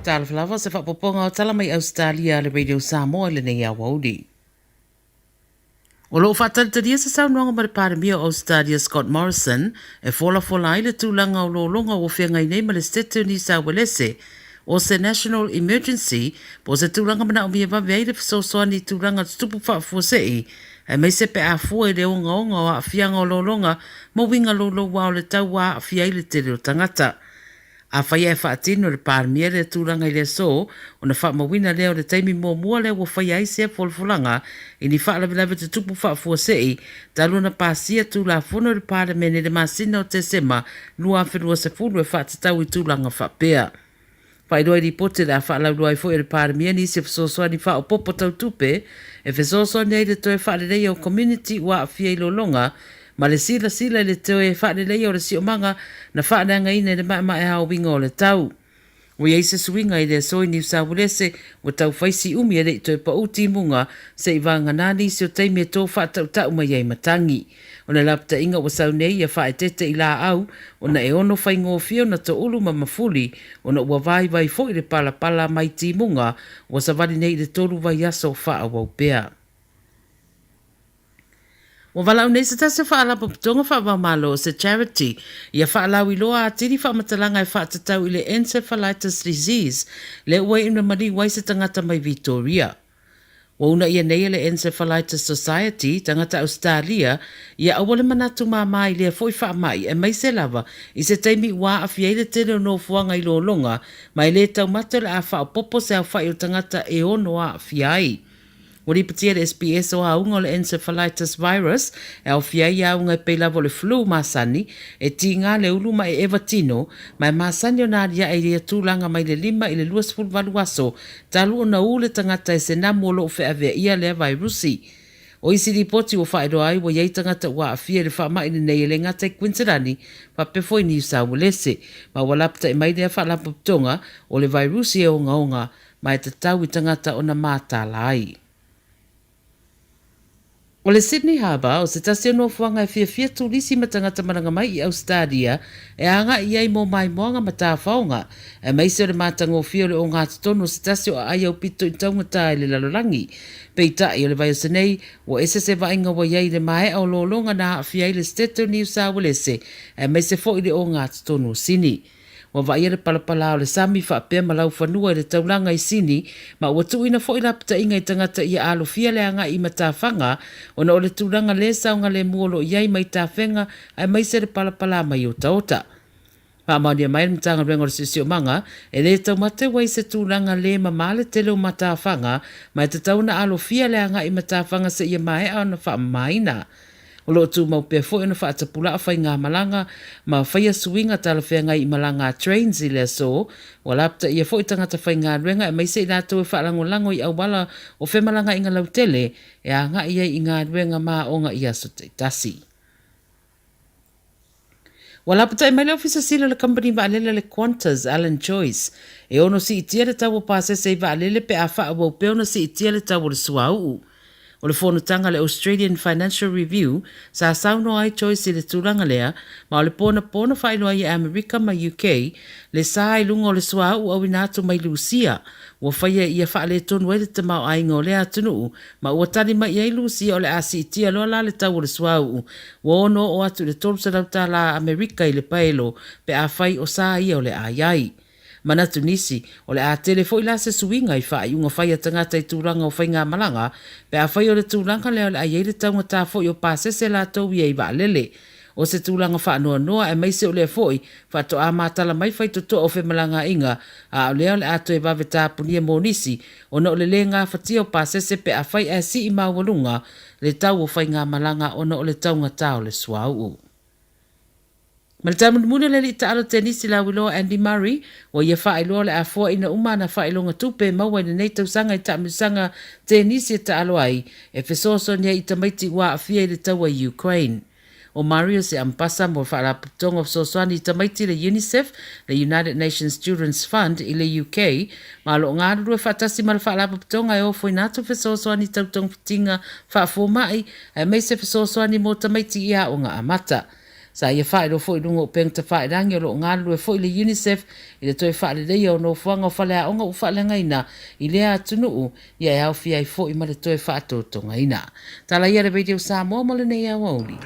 Tala Fou se whapoponga o tala mai Ausetalia le radio Samoa le nei a waudi. O loo whatalitaria sa saunoanga ma le pāremia o Ausetalia Scott Morrison e fola ai le tūlanga o lolonga o whiangai nei ma le State Ni Sa Welese o se National Emergency po se tūlanga mana o mia wawe ai le fisosoani tūlanga tupu whaafosei e mei se pe a fua i le onga o a whianga o lolonga mo winga lolo wa o le tau wa a whiai le tere o tangata. A whaia e whaatino le pārmia le tūranga i le so, o na whaamawina leo le taimi mua leo o whaia i se folfolanga, i ni whaalawilawe te tupu whaafua taluna pāsia tūla whono le pārmene le masina o te sema, lua whenua se fulu e whaatatau i tūlanga whaapea. Whaidoi li pote le a whaalawai fo e le pārmia ni se whasosoa ni wha o popo tau tupe, e whasosoa nei le toe whaalelei o community wa a whiai lolonga, ma le sila le teo e whaarelei o le si o manga na whaaranga ina le mai hao winga o le tau. O iei se suinga i le soi New South Wales o tau whaisi umi e le to e pa uti munga se i wanga nani se o teimi e tō whaatau tau mai ei matangi. O na lapta inga o sau nei e whae tete i la au o na e ono whai ngōwhio na to ulu ma mafuli o na ua vai fo i le pala mai ti munga o sa wali nei le tolu vai aso wha au pea. O walau nei se tase whaalapa putonga whaamalo o se charity ia whaalau i loa atiri whaamatalanga e whaatatau i le encephalitis disease le ua ina mari wai se tangata mai Victoria. O una ia nei le Encephalitis Society tangata Ausetalia ia awale manatu mamai le foi whaamai e mai se lava i se taimi wa a fiele tere no fuanga i lolonga mai le tau matele a whaapopo se a whai o tangata e ono a fiai. O ripatia le SPS o aunga le encephalitis virus e au fiai aunga e peilavo le flu masani e tinga le uluma e evatino mai masani o nadia e lia tūlanga mai le 5 i le 2 aso talu o na ule tangata e se namu o loo whaavea ia le virusi. O isi ripoti o whaedo ai wa iei tangata ua a fia le whaamai nei le ngata i Queensland pa pefo i New South Wales ma walapta i mai lea whaalapa putonga o le virusi e onga mai te tau i tangata o na mātala ai. O le Sydney Harbour o se tasi no fuanga e fia tūlisi ma tangata maranga mai i Ausetalia e anga i ai mo mai moanga ma tā whaonga e meise o le mātanga o fia o le o ngā tono se tasi o ai au pito i taunga tā i le lalorangi. Peita i o le vai o senei o ese se vainga wa iai le mae au lolonga na hawhia i le State New South Wales e meise fo i le o ngā tono sini. Wa vai le palapala o le sami whaapea malau whanua i le taulanga i sini, ma ua tuina fo i lapta inga i tangata i alo fia le anga i matawhanga, o na o le tūranga le saunga le muolo iai mai tawhenga ai mai se le palapala mai o taota. Pāmaunia mai le mtanga rengo le sisi o manga, e le taumate wai se tūranga le mamale tele o matawhanga, mai te tauna alo fia le anga i matawhanga se ia mai au na whaamaina. O loo tū mau pia fo ina whaatapula a whai ngā malanga, ma whaia suinga tala whenga i malanga trains i lea so, o lapta ia fo i tangata whai ngā ruenga e maise i nātou e whaalango i au wala o whemalanga i ngā lautele, e a ngā ia i ngā ruenga mā o ngā ia so te tasi. Wa lapta i mai le ofisa sila le company vaalele le Qantas, Alan Joyce, e ono si itia le tau o pāsese i vaalele pe a wha au peona si itia le tau o le suau. O le whonutanga le Australian Financial Review sa sauno ai choice i le tūranga lea, ma o le pona whailua i Amerika ma UK, le sa i lunga o le suau au inatu mai Lucia, ua whaia i a whaale tonu e le tamau ai ngā o lea tunu, ma ua tani mai i Lucia o le asi itia loa la le tau o le suau, ua ono o atu le tolu sa lauta la Amerika i le paelo, pe a whai o sa i o le ai. Manatu nisi, o le a tele fo ila se suinga i whai unga whai tangata i tūranga o whai ngā malanga, pe a whai o le tūranga leo le a iei le taunga tā fo i o pāsese la tau i ei vaalele. O se tūranga wha noa e meise o le foi, wha to a mātala mai whai toto o whemalanga inga, a o leo le ato e wawe tāpunia mō nisi, o na o le le ngā whatia o pāsese pe a whai e si i mawalunga, le tau o whai ngā malanga o na o le taunga tā o le suau. Maltamu muna le li taalo tenisi la wilo Andy Murray, o ia whaeloa le a fua ina umana whaelonga tupe maua ina nei tausanga i tamisanga tenisi taalo ai, e fesoso nia i tamaiti wa a fia i le taua Ukraine. O Mario se ampasa mo whaaraputonga o sosoani i tamaiti le UNICEF, le United Nations Children's Fund i le UK, ma lo ngaruru e whaatasi ma le whaaraputonga e ofo inatu fesosoani tautong fitinga whaafo mai, e meise fesosoani mo tamaiti ia o ngā amata. Sa ia whae ro fo i lungo peng ta whae rangi o lo ngalu e fo i le UNICEF i le toi whae le leia o no fuanga o whale a onga u whae le ngaina i lea tunuu ia e au fia i fo i ma le toi whae tōtonga ina. Tala ia le radio Samoa mo le nei au auli.